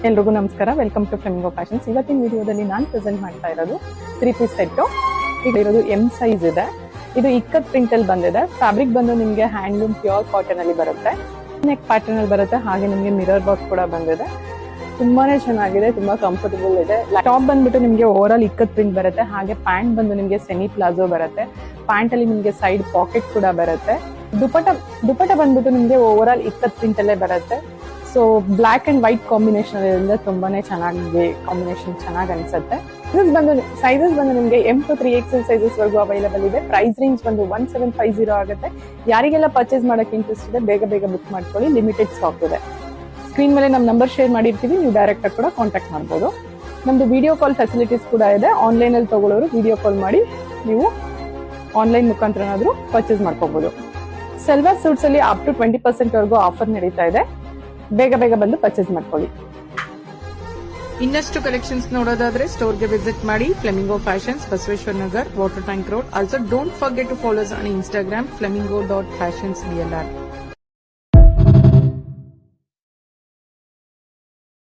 ಎಲ್ರಿಗೂ ನಮಸ್ಕಾರ. Welcome to Flamingo Fashions. ಇವತ್ತಿನ ವಿಡಿಯೋದಲ್ಲಿ ನಾನು ಪ್ರೆಸೆಂಟ್ ಮಾಡ್ತಾ ಇರೋದು 3 ಪೀಸ್ ಸೆಟ್. ಈಗ ಇರೋದು ಎಂ ಸೈಜ್ ಇದೆ. ಇದು ಇಕ್ಕತ್ ಪ್ರಿಂಟ್ ಅಲ್ಲಿ ಬಂದಿದೆ. ಫ್ಯಾಬ್ರಿಕ್ ಬಂದು ನಿಮಗೆ ಹ್ಯಾಂಡ್ಲೂಮ್ ಪ್ಯೂರ್ ಕಾಟನ್ ಅಲ್ಲಿ ಬರುತ್ತೆ. ನೆಕ್ ಪ್ಯಾಟರ್ನ್ ಅಲ್ಲಿ ಬರುತ್ತೆ. ಹಾಗೆ ನಿಮಗೆ ಮಿರರ್ ವರ್ಕ್ ಕೂಡ ಬಂದಿದೆ. ತುಂಬಾನೇ ಚೆನ್ನಾಗಿದೆ, ತುಂಬಾ ಕಂಫರ್ಟಬಲ್ ಇದೆ. ಟಾಪ್ ಬಂದ್ಬಿಟ್ಟು ನಿಮಗೆ ಓವರ್ ಆಲ್ ಇಕ್ಕತ್ ಪ್ರಿಂಟ್ ಬರುತ್ತೆ. ಹಾಗೆ ಪ್ಯಾಂಟ್ ಬಂದು ನಿಮಗೆ ಸೆಮಿ ಪ್ಲಾಜೋ ಬರುತ್ತೆ. ಪ್ಯಾಂಟ್ ಅಲ್ಲಿ ನಿಮಗೆ ಸೈಡ್ ಪಾಕೆಟ್ ಕೂಡ ಬರುತ್ತೆ. ದುಪಟ್ಟ ಬಂದ್ಬಿಟ್ಟು ನಿಮಗೆ ಓವರ್ ಆಲ್ ಇಕ್ಕತ್ ಪ್ರಿಂಟ್ ಅಲ್ಲೇ ಬರುತ್ತೆ. So black and white combination ಇರೋದ್ರಿಂದ ತುಂಬಾನೇ ಚೆನ್ನಾಗಿ ಕಾಂಬಿನೇಷನ್ ಚೆನ್ನಾಗಿ ಅನ್ಸುತ್ತೆ. ಸೈಜಸ್ ಬಂದು ನಿಮಗೆ M to 3XL ಸೈಜಸ್ ವರೆಗೂ ಅವೈಲೇಬಲ್ ಇದೆ. ಪ್ರೈಸ್ ರೇಂಜ್ ಬಂದು 1750 ಆಗುತ್ತೆ. ಯಾರಿಗೆಲ್ಲ ಪರ್ಚೇಸ್ ಮಾಡಕ್ಕೆ ಇಂಟ್ರೆಸ್ಟ್ ಇದೆ ಬೇಗ ಬುಕ್ ಮಾಡ್ಕೊಳ್ಳಿ. ಲಿಮಿಟೆಡ್ ಸ್ಟಾಕ್ ಇದೆ. ಸ್ಕ್ರೀನ್ ಮೇಲೆ ನಮ್ಮ ನಂಬರ್ ಶೇರ್ ಮಾಡಿರ್ತೀವಿ, ನೀವು ಡೈರೆಕ್ಟ್ ಆಗಿ ಕೂಡ ಕಾಂಟ್ಯಾಕ್ಟ್ ಮಾಡ್ಬೋದು. ನಮ್ದು ವಿಡಿಯೋ ಕಾಲ್ ಫೆಸಿಲಿಟೀಸ್ ಕೂಡ ಇದೆ. ಆನ್ಲೈನ್ ಅಲ್ಲಿ ತಗೊಳ್ಳೋರು ವಿಡಿಯೋ ಕಾಲ್ ಮಾಡಿ ನೀವು ಆನ್ಲೈನ್ ಮುಖಾಂತರನಾದ್ರೂ ಪರ್ಚೇಸ್ ಮಾಡ್ಕೋಬಹುದು. ಸೆಲ್ವಾರ್ ಸೂಟ್ಸ್ ಅಲ್ಲಿ ಅಪ್ ಟು 20% ವರೆಗೂ ಆಫರ್ ನಡೀತಾ ಇದೆ. ಬೇಗ ಬಂದು ಪರ್ಚೇಸ್ ಮಾಡ್ಕೊಳ್ಳಿ. ಇನ್ನಷ್ಟು ಕಲೆಕ್ಷನ್ಸ್ ನೋಡೋದಾದ್ರೆ ಸ್ಟೋರ್ಗೆ ವಿಸಿಟ್ ಮಾಡಿ. Flamingo Fashions, Basaveshwara Nagar, water tank road. Also don't forget to follow us on Instagram, flamingo.fashionsdlr.